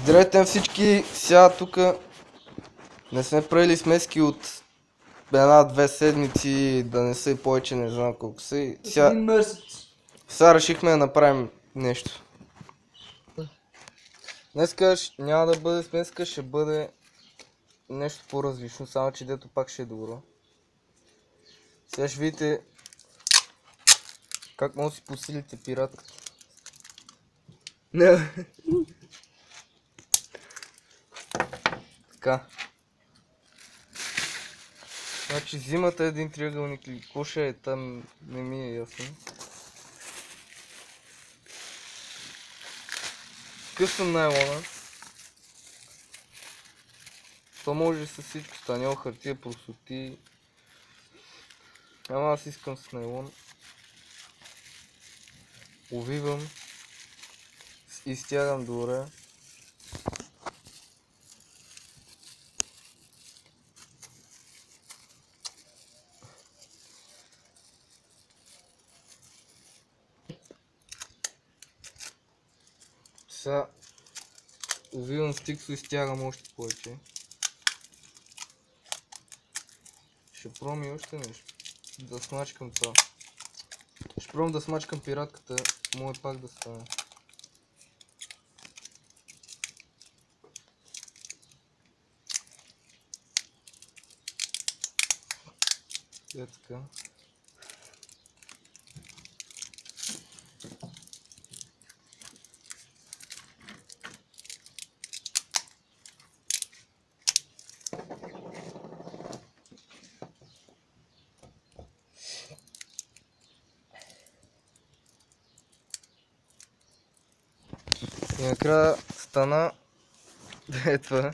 Здравейте на всички, сега тук не сме правили смески от една-две седмици, да не са и повече, не знам колко са. Един месец. Сега решихме да направим нещо. Днеска няма да бъде смеска, ще бъде нещо по-различно, само че дето пак ще е добро. Сега ще видите как може да си посилите пиратката. Не. Така. Значи взимате един триъгълник или какво ще е там, не ми е ясно. Късам найлона. То може с всичко, станяло, хартия, просоти. Ама аз искам с найлон. Увивам. Изтягам добре. Сега увивам стиксо и изтягам още повече. Ще пробвам и още нещо. Да смачкам това. Ще пробвам да смачкам пиратката, може пак да стане. Е така. И накрая стана това.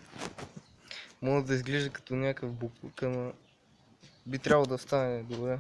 Може да изглежда като някакъв буклук, ама би трябвало да стане добре.